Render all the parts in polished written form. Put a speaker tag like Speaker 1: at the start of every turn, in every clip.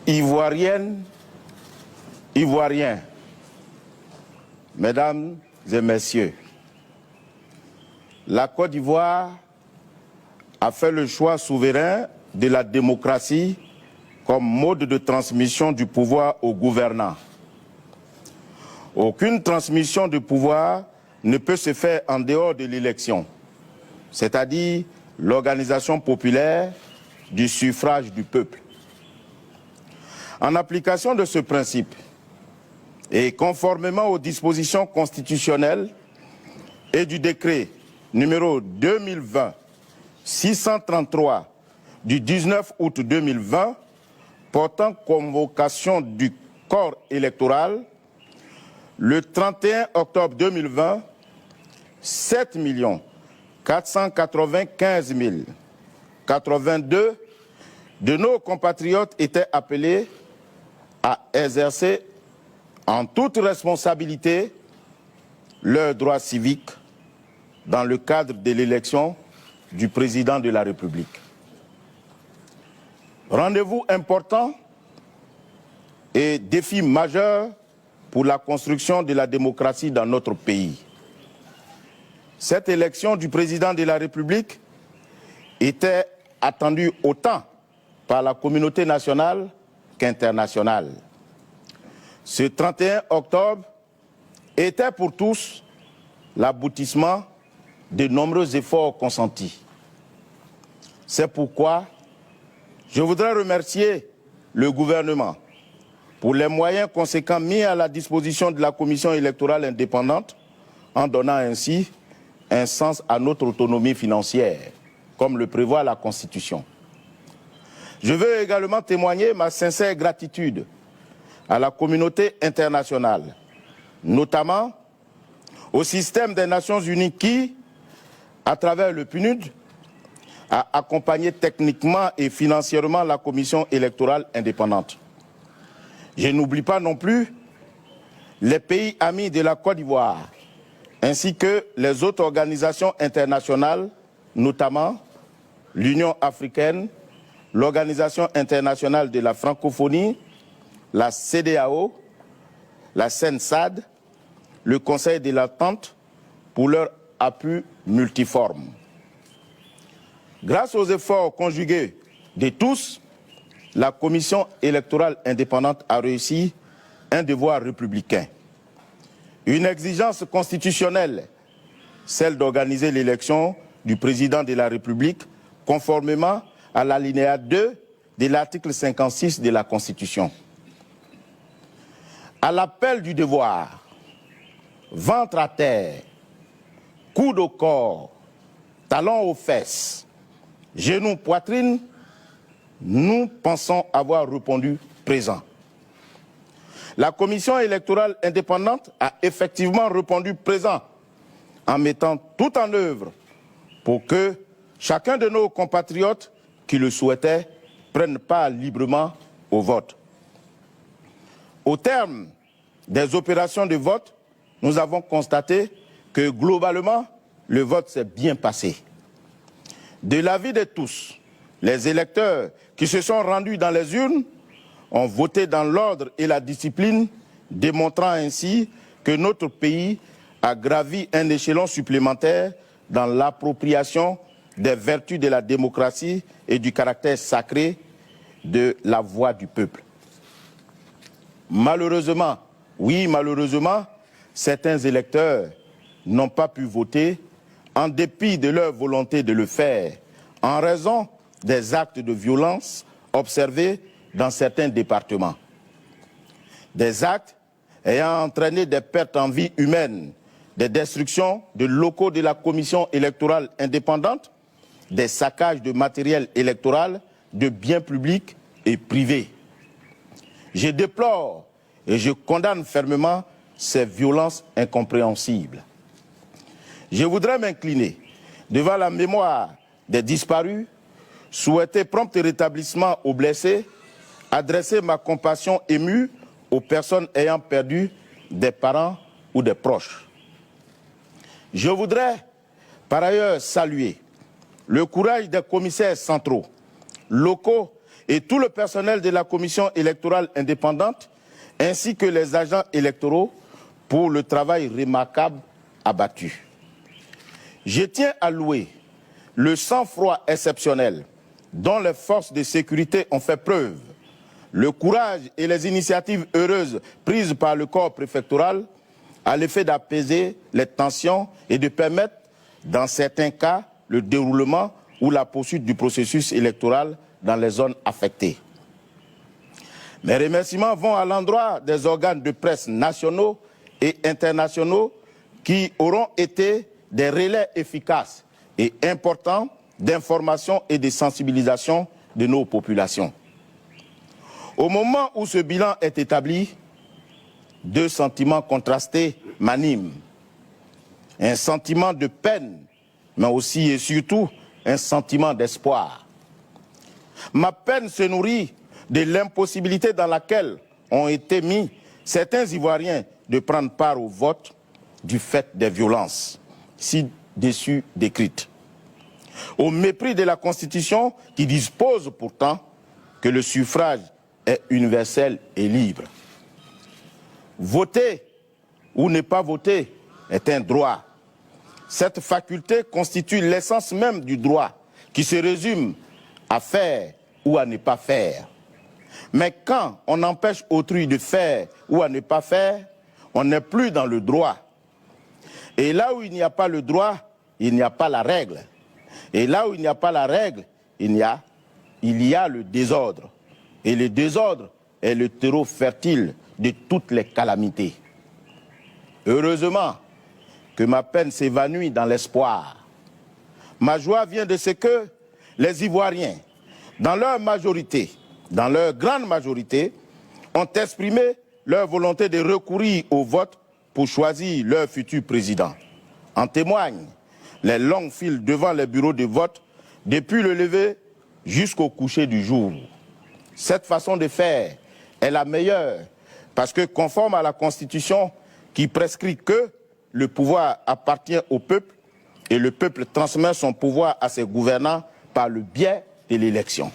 Speaker 1: Ivoiriennes, Ivoiriens, Mesdames et Messieurs, la Côte d'Ivoire a fait le choix souverain de la démocratie comme mode de transmission du pouvoir aux gouvernants. Aucune transmission de pouvoir ne peut se faire en dehors de l'élection, c'est-à-dire l'organisation populaire du suffrage du peuple. En application de ce principe et conformément aux dispositions constitutionnelles et du décret numéro 2020-633 du 19 août 2020 portant convocation du corps électoral, le 31 octobre 2020, 7 495 082 de nos compatriotes étaient appelés à exercer en toute responsabilité leurs droits civiques dans le cadre de l'élection du président de la République. Rendez-vous important et défi majeur pour la construction de la démocratie dans notre pays. Cette élection du président de la République était attendue autant par la communauté nationale qu'internationale. Ce 31 octobre était pour tous l'aboutissement de nombreux efforts consentis. C'est pourquoi je voudrais remercier le gouvernement pour les moyens conséquents mis à la disposition de la Commission électorale indépendante, en donnant ainsi un sens à notre autonomie financière, comme le prévoit la Constitution. Je veux également témoigner ma sincère gratitude à la communauté internationale, notamment au système des Nations Unies qui, à travers le PNUD, a accompagné techniquement et financièrement la Commission électorale indépendante. Je n'oublie pas non plus les pays amis de la Côte d'Ivoire, ainsi que les autres organisations internationales, notamment l'Union africaine, l'Organisation internationale de la francophonie, la CEDEAO, la CENSAD, le Conseil de l'Entente, pour leur appui multiforme. Grâce aux efforts conjugués de tous, la Commission électorale indépendante a réussi un devoir républicain. Une exigence constitutionnelle, celle d'organiser l'élection du président de la République conformément à l'alinéa 2 de l'article 56 de la Constitution. À l'appel du devoir, ventre à terre, coude au corps, talons aux fesses, genoux, poitrine, nous pensons avoir répondu présent. La Commission électorale indépendante a effectivement répondu présent en mettant tout en œuvre pour que chacun de nos compatriotes qui le souhaitait prenne part librement au vote. Au terme des opérations de vote, nous avons constaté que globalement, le vote s'est bien passé. De l'avis de tous, les électeurs qui se sont rendus dans les urnes ont voté dans l'ordre et la discipline, démontrant ainsi que notre pays a gravi un échelon supplémentaire dans l'appropriation des vertus de la démocratie et du caractère sacré de la voix du peuple. Malheureusement, oui, malheureusement, certains électeurs n'ont pas pu voter en dépit de leur volonté de le faire, en raison des actes de violence observés dans certains départements. Des actes ayant entraîné des pertes en vie humaine, des destructions de locaux de la Commission électorale indépendante, des saccages de matériel électoral, de biens publics et privés. Je déplore et je condamne fermement ces violences incompréhensibles. Je voudrais m'incliner devant la mémoire des disparus, souhaiter prompt rétablissement aux blessés, adresser ma compassion émue aux personnes ayant perdu des parents ou des proches. Je voudrais par ailleurs saluer le courage des commissaires centraux, locaux et tout le personnel de la commission électorale indépendante, ainsi que les agents électoraux, pour le travail remarquable abattu. Je tiens à louer le sang-froid exceptionnel dont les forces de sécurité ont fait preuve, le courage et les initiatives heureuses prises par le corps préfectoral à l'effet d'apaiser les tensions et de permettre, dans certains cas, le déroulement ou la poursuite du processus électoral dans les zones affectées. Mes remerciements vont à l'endroit des organes de presse nationaux et internationaux qui auront été des relais efficaces et importants d'information et de sensibilisation de nos populations. Au moment où ce bilan est établi, deux sentiments contrastés m'animent. Un sentiment de peine, mais aussi et surtout un sentiment d'espoir. Ma peine se nourrit de l'impossibilité dans laquelle ont été mis certains Ivoiriens de prendre part au vote du fait des violences, ci-dessus décrites. Au mépris de la Constitution qui dispose pourtant que le suffrage est universel et libre. Voter ou ne pas voter est un droit. Cette faculté constitue l'essence même du droit qui se résume à faire ou à ne pas faire. Mais quand on empêche autrui de faire ou à ne pas faire, on n'est plus dans le droit. Et là où il n'y a pas le droit, il n'y a pas la règle. Et là où il n'y a pas la règle, il y a le désordre. Et le désordre est le terreau fertile de toutes les calamités. Heureusement que ma peine s'évanouit dans l'espoir. Ma joie vient de ce que les Ivoiriens, dans leur majorité, dans leur grande majorité, ont exprimé leur volonté de recourir au vote pour choisir leur futur président. En témoignent les longues files devant les bureaux de vote depuis le lever jusqu'au coucher du jour. Cette façon de faire est la meilleure parce que conforme à la Constitution qui prescrit que le pouvoir appartient au peuple et le peuple transmet son pouvoir à ses gouvernants par le biais de l'élection.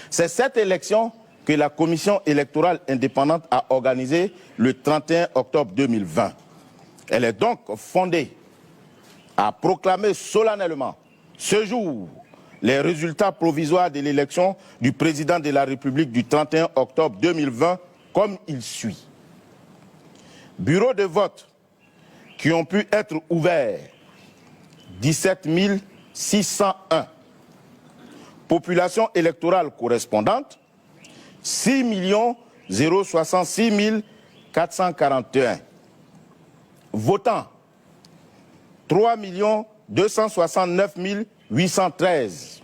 Speaker 1: C'est cette élection que la Commission électorale indépendante a organisée le 31 octobre 2020. Elle est donc fondée à proclamer solennellement ce jour les résultats provisoires de l'élection du président de la République du 31 octobre 2020 comme il suit. Bureaux de vote qui ont pu être ouverts, 17 601. Population électorale correspondante, 6 066 441. Votants, 3 269 813.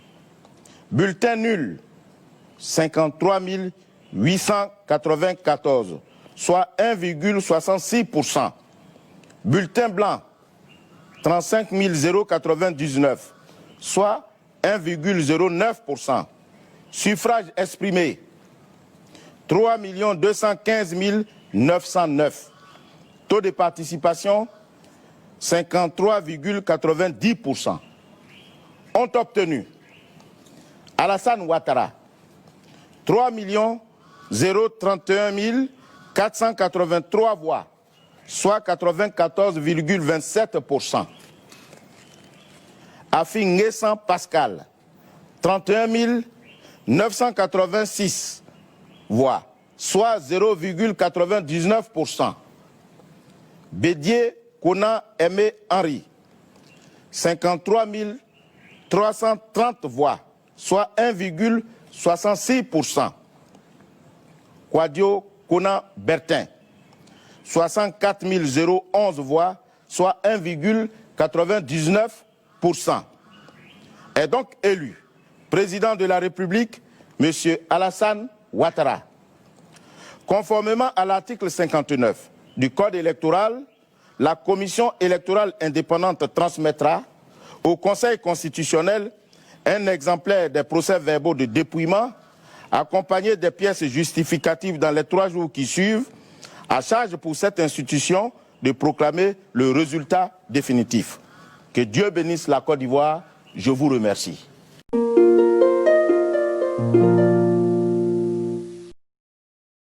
Speaker 1: Bulletins nuls, 53 894, soit 1,66%. Bulletins blancs, 35 099, soit 1,09%. Suffrage exprimé, 3 215 909. Taux de participation, 53,90%. Ont obtenu Alassane Ouattara, 3 031 483 voix, soit 94,27%. Afi Nguessan Pascal, 31 986 voix, soit 0,99%. Bédier Kona Aimé Henri, 53 330 voix, soit 1,66%. Kwadio Kona Bertin, 64 011 voix, soit 1,99%. Est donc élu président de la République, M. Alassane Ouattara. Conformément à l'article 59 du Code électoral, la Commission électorale indépendante transmettra au Conseil constitutionnel un exemplaire des procès-verbaux de dépouillement accompagné des pièces justificatives dans les 3 jours qui suivent, à charge pour cette institution de proclamer le résultat définitif. Que Dieu bénisse la Côte d'Ivoire. Je vous remercie.